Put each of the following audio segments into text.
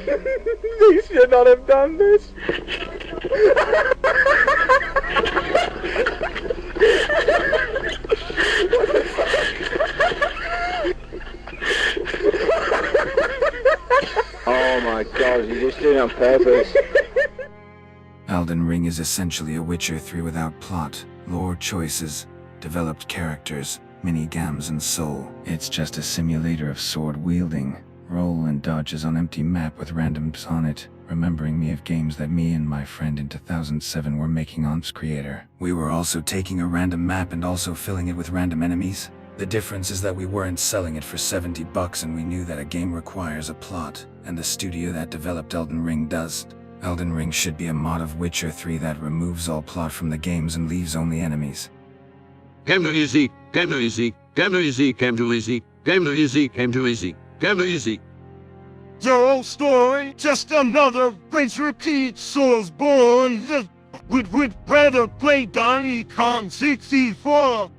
They should not have done this. Oh my god, you just did it on purpose. Elden Ring is essentially a Witcher 3 without plot, lore choices, developed characters, mini-games and soul. It's just a simulator of sword-wielding, roll and dodges on empty map with randoms on it, remembering me of games that me and my friend in 2007 were making on Creator. We were also taking a random map and also filling it with random enemies. The difference is that we weren't selling it for $70 and we knew that a game requires a plot, and the studio that developed Elden Ring does. Elden Ring should be a mod of Witcher 3 that removes all plot from the games and leaves only enemies. Game too easy, game too easy, game too easy, game too easy, game too easy, game too easy, game too easy. The whole story, just another place repeat, souls born, with better play Donkey Kong 64.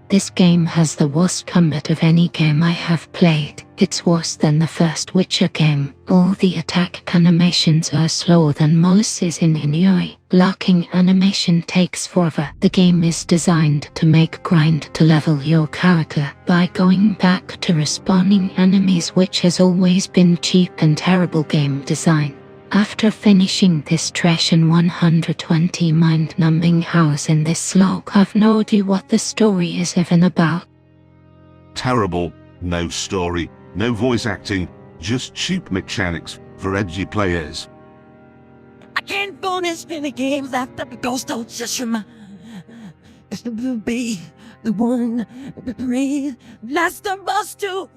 This game has the worst combat of any game I have played. It's worse than the first Witcher game. All the attack animations are slower than Moses in Inui. Blocking animation takes forever. The game is designed to make grind to level your character by going back to respawning enemies, which has always been cheap and terrible game design. After finishing this trash in 120 mind-numbing hours in this slog, I've no idea what the story is even about. Terrible, no story, no voice acting, just cheap mechanics for edgy players. I can't bonus many games after the ghost don't just remind. Be the one to breathe. Last of Us 2.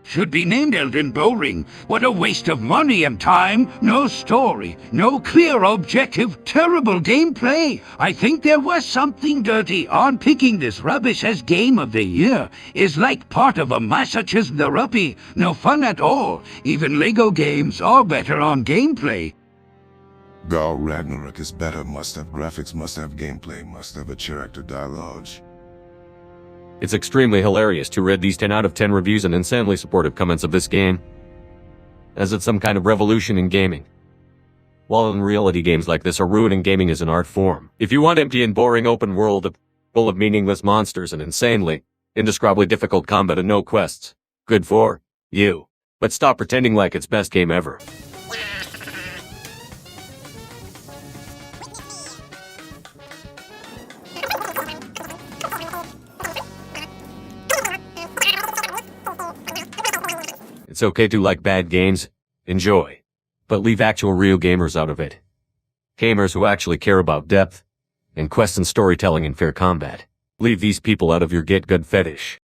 Should be named Elden Ring. What a waste of money and time. No story, no clear objective, terrible gameplay. I think there was something dirty on picking this rubbish as Game of the Year. Is like part of a massachusetts the ruppy. No fun at all. Even Lego games are better on gameplay. God Ragnarok is better, must have graphics, must have gameplay, must have a character dialogue. It's extremely hilarious to read these 10 out of 10 reviews and insanely supportive comments of this game, as it's some kind of revolution in gaming. While in reality games like this are ruining gaming as an art form. If you want empty and boring open world full of meaningless monsters and insanely, indescribably difficult combat and no quests, good for you. But stop pretending like it's best game ever. It's okay to like bad games, enjoy, but leave actual real gamers out of it. Gamers who actually care about depth, and quests and storytelling and fair combat. Leave these people out of your get good fetish.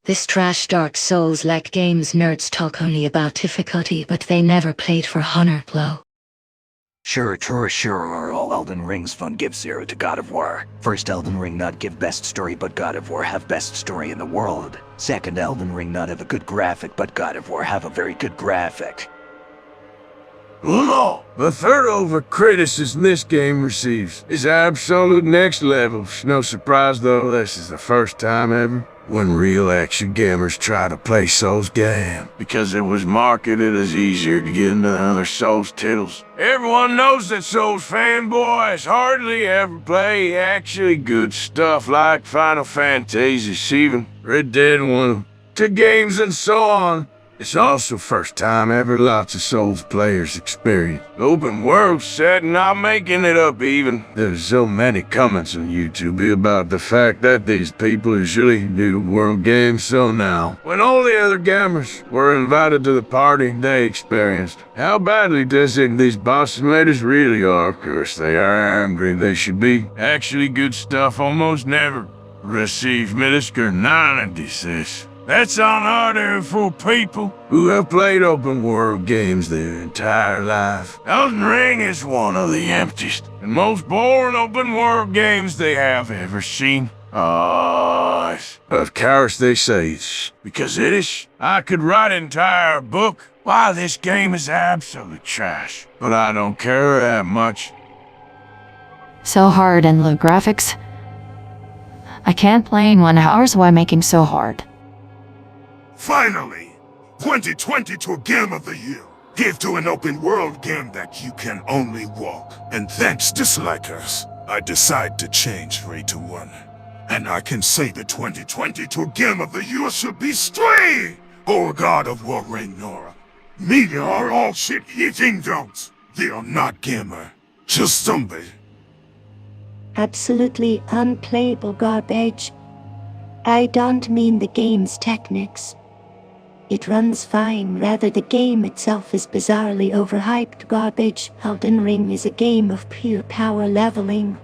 This trash Dark Souls-like games nerds talk only about difficulty, but they never played for honor blow. Sure, all Elden Rings fun give 0 to God of War. First Elden Ring not give best story, but God of War have best story in the world. Second Elden Ring not have a good graphic, but God of War have a very good graphic. No, the third over criticism this game receives is absolute next level. No surprise though, this is the first time ever when real action gamers try to play Souls game, because it was marketed as easier to get into other Souls titles. Everyone knows that Souls fanboys hardly ever play actually good stuff like Final Fantasy VII, Red Dead 1, to games and so on. It's also first time ever lots of Souls players experience open world setting, not making it up even. There's so many comments on YouTube about the fact that these people usually do world games, so now, when all the other gamers were invited to the party, they experienced how badly dissing these boss invaders really are. Of course, they are angry, they should be. Actually good stuff almost never receive Metacritic 96. That's on order for people who have played open world games their entire life. Elden Ring is one of the emptiest and most boring open world games they have ever seen. Of course they say it's because it is. I could write an entire book why this game is absolute trash, but I don't care that much. So hard and low graphics. I can't play in 1 hour, so I'm making so hard. Finally, 2020 to a Game of the Year. Give to an open world game that you can only walk. And thanks, dislikers, I decide to change 3 to 1. And I can say the 2020 to a Game of the Year should be Stray! Or God of War Ragnarok. Media are all shit-eating don'ts. They are not gamer, just zombie. Absolutely unplayable garbage. I don't mean the game's techniques. It runs fine, rather the game itself is bizarrely overhyped garbage. Elden Ring is a game of pure power leveling.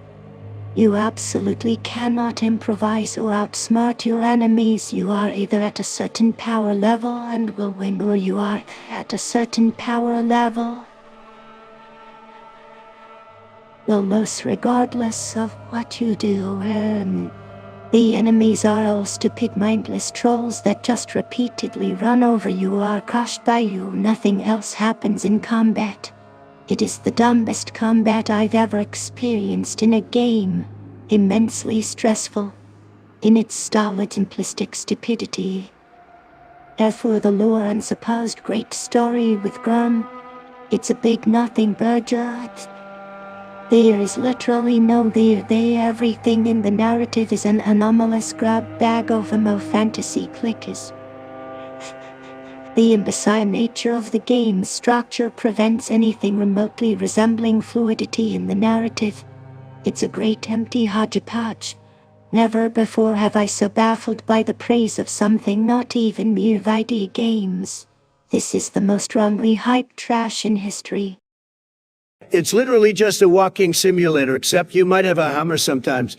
You absolutely cannot improvise or outsmart your enemies. You are either at a certain power level and will win, or you are at a certain power level will lose regardless of what you do. The enemies are all stupid, mindless trolls that just repeatedly run over you or are crushed by you. Nothing else happens in combat. It is the dumbest combat I've ever experienced in a game. Immensely stressful in its stolid, simplistic stupidity. As for the lore and supposed great story with Grum, it's a big nothing burger. There is literally no there. Everything in the narrative is an anomalous grab bag of emo fantasy clickers. The imbecile nature of the game's structure prevents anything remotely resembling fluidity in the narrative. It's a great empty hodgepodge. Never before have I so baffled by the praise of something, not even mere video games. This is the most wrongly hyped trash in history. It's literally just a walking simulator, except you might have a hammer sometimes.